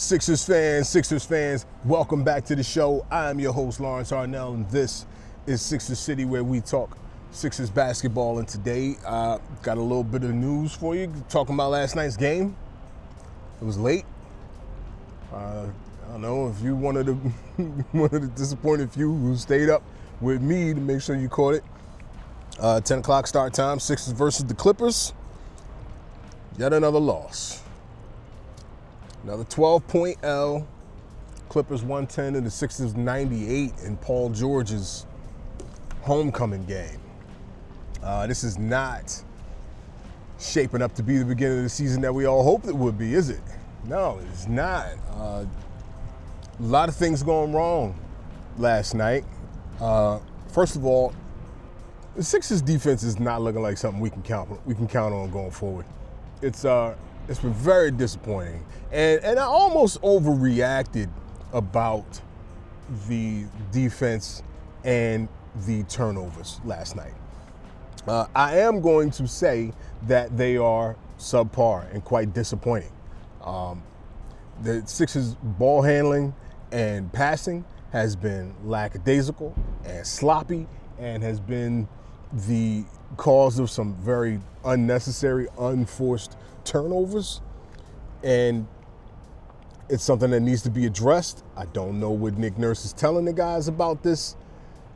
Sixers fans, welcome back to the show. I'm your host, Lawrence Arnell, and this is Sixers City, where we talk Sixers basketball. And today, got a little bit of news for you, talking about last night's game. It was late. I don't know if you one of the disappointed few who stayed up with me to make sure you caught it. 10 o'clock start time, Sixers versus the Clippers. Yet another loss. Another 12-point L. Clippers 110 and the Sixers 98 in Paul George's homecoming game. This is not shaping up to be the beginning of the season that we all hoped it would be, is it? No, it's not. A lot of things going wrong last night. First of all, the Sixers defense is not looking like something we can count on going forward. It's been very disappointing. And I almost overreacted about the defense and the turnovers last night. I am going to say that they are subpar and quite disappointing. The Sixers' ball handling and passing has been lackadaisical and sloppy and has been the cause of some very unnecessary, unforced turnovers. And it's something that needs to be addressed. I don't know what Nick Nurse is telling the guys about this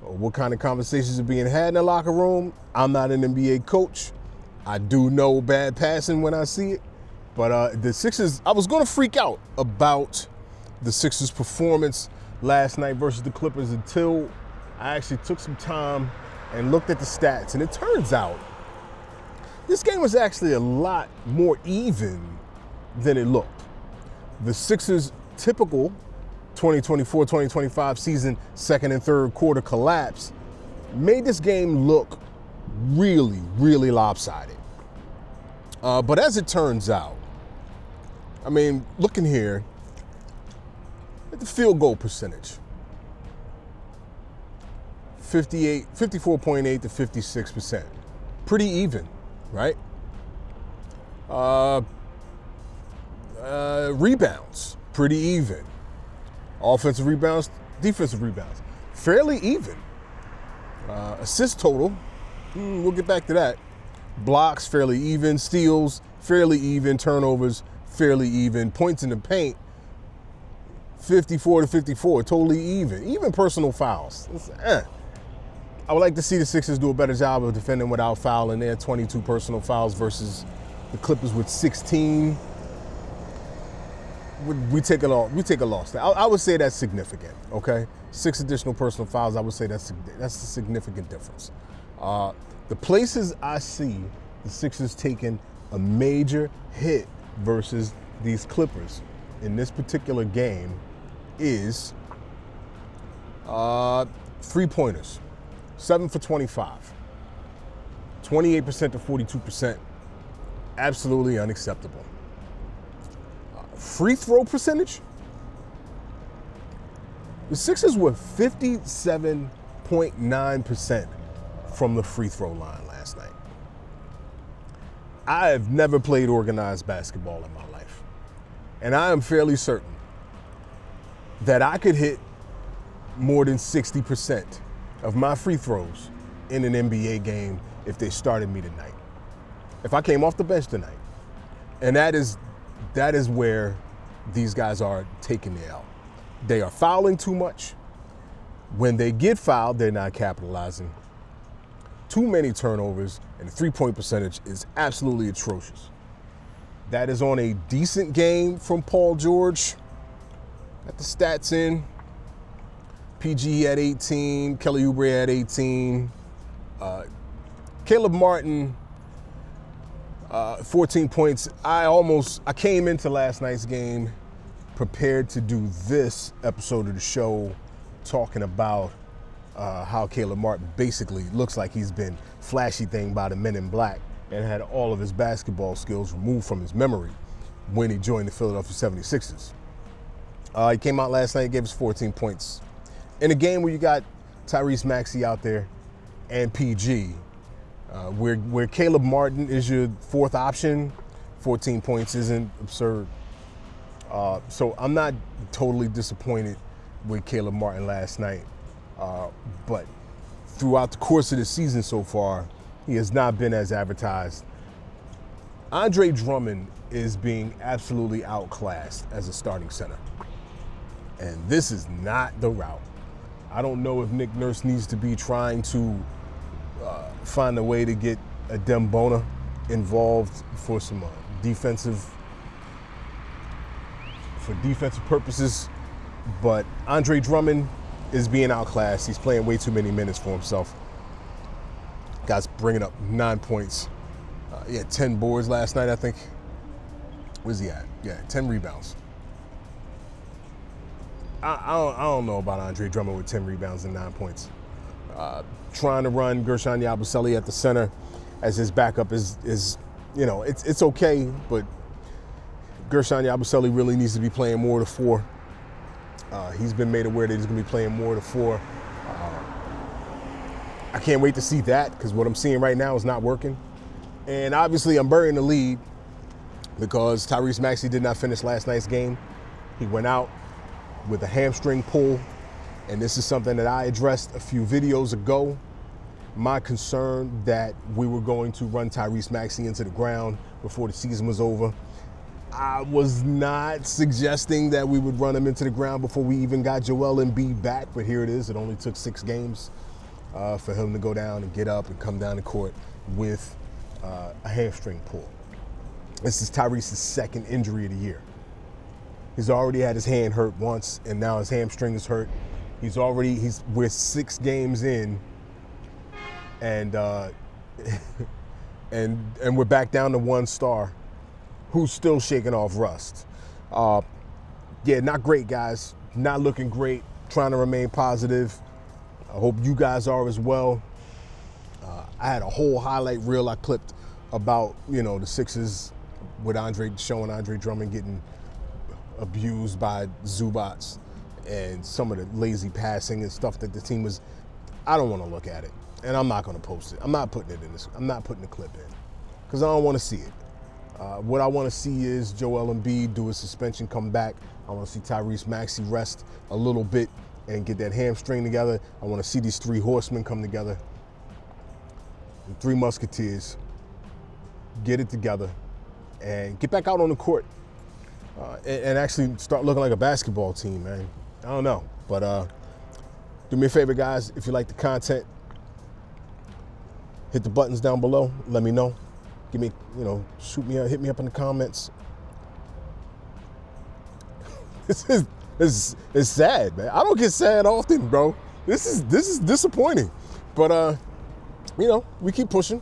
or what kind of conversations are being had in the locker room. I'm not an NBA coach. I do know bad passing when I see it. But the Sixers, I was going to freak out about the Sixers' performance last night versus the Clippers until I actually took some time and looked at the stats. And it turns out this game was actually a lot more even than it looked. The Sixers' typical 2024-2025 season second and third quarter collapse made this game look really, really lopsided. But as it turns out, I mean, looking here at the field goal percentage, 54.8 to 56%. Pretty even, right? Rebounds, pretty even. Offensive rebounds, defensive rebounds, fairly even. Assist total, we'll get back to that. Blocks, fairly even. Steals, fairly even. Turnovers, fairly even. Points in the paint, 54 to 54, totally even. Even personal fouls. I would like to see the Sixers do a better job of defending without fouling. They had 22 personal fouls versus the Clippers with 16. We take a loss. I would say that's significant, okay? 6 additional personal fouls, I would say that's a significant difference. The places I see the Sixers taking a major hit versus these Clippers in this particular game is three-pointers. 7 for 25. 28% to 42%. Absolutely unacceptable. Free throw percentage? The Sixers were 57.9% from the free throw line last night. I have never played organized basketball in my life. And I am fairly certain that I could hit more than 60% of my free throws in an NBA game if they started me tonight. If I came off the bench tonight. And that is where these guys are taking the L. They are fouling too much. When they get fouled, they're not capitalizing. Too many turnovers, and the three-point percentage is absolutely atrocious. That is on a decent game from Paul George. Got the stats in. PG had 18, Kelly Oubre had 18. Caleb Martin, 14 points. I came into last night's game prepared to do this episode of the show talking about how Caleb Martin basically looks like he's been flashy thing by the Men in Black and had all of his basketball skills removed from his memory when he joined the Philadelphia 76ers. He came out last night, gave us 14 points. In a game where you got Tyrese Maxey out there and PG, where Caleb Martin is your fourth option, 14 points isn't absurd. So I'm not totally disappointed with Caleb Martin last night, but throughout the course of the season so far, he has not been as advertised. Andre Drummond is being absolutely outclassed as a starting center. And this is not the route. I don't know if Nick Nurse needs to be trying to find a way to get a Dembona involved for some defensive purposes, but Andre Drummond is being outclassed. He's playing way too many minutes for himself. Guy's bringing up 9 points. He had 10 boards last night, I think. Where's he at? Yeah, 10 rebounds. I don't know about Andre Drummond with 10 rebounds and 9 points. Trying to run Gershon Yabusele at the center as his backup is it's okay, but Gershon Yabusele really needs to be playing more to 4. He's been made aware that he's going to be playing more to 4. I can't wait to see that, because what I'm seeing right now is not working. And obviously I'm burying the lead because Tyrese Maxey did not finish last night's game. He went out with a hamstring pull, and this is something that I addressed a few videos ago. My concern that we were going to run Tyrese Maxey into the ground before the season was over. I was not suggesting that we would run him into the ground before we even got Joel Embiid back, but here it is. It only took 6 games for him to go down and get up and come down the court with a hamstring pull. This is Tyrese's second injury of the year. He's already had his hand hurt once, and now his hamstring is hurt. We're 6 games in, and and we're back down to 1 star who's still shaking off rust. Yeah, not great, guys. Not looking great. Trying to remain positive. I hope you guys are as well. I had a whole highlight reel I clipped about, the Sixers with showing Andre Drummond getting abused by Zubats and some of the lazy passing and stuff that the team was. I don't want to look at it, and I'm not going to post it. I'm not putting it in this. I'm not putting the clip in because I don't want to see it. What I want to see is Joel Embiid do his suspension, come back. I want to see Tyrese Maxey rest a little bit and get that hamstring together. I want to see these 3 horsemen come together. The 3 musketeers get it together and get back out on the court and actually start looking like a basketball team, man. I don't know, but do me a favor, guys. If you like the content, hit the buttons down below. Let me know. Give me, shoot me, hit me up in the comments. This is sad, man. I don't get sad often, bro. This is disappointing, but we keep pushing.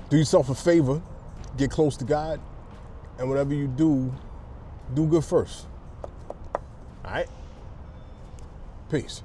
Do yourself a favor, get close to God, and whatever you do good first. All right? Peace.